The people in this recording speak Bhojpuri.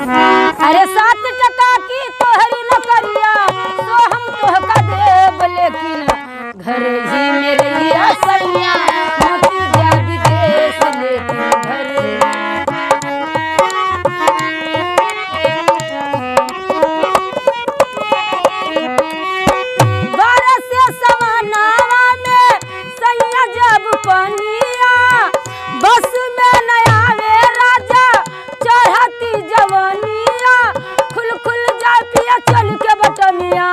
अरे 7 टका की तोहरी नौकरिया तो हम तोहका देब, लेकिन घर ही मेरे लिया सैया मोती जा विदेश, लेकिन घर 12 से समानावा में सैया जब पनिया, बस में न आवे राजा चढ़ती जवानिया, खुल खुल जा पिया चल के बटमिया।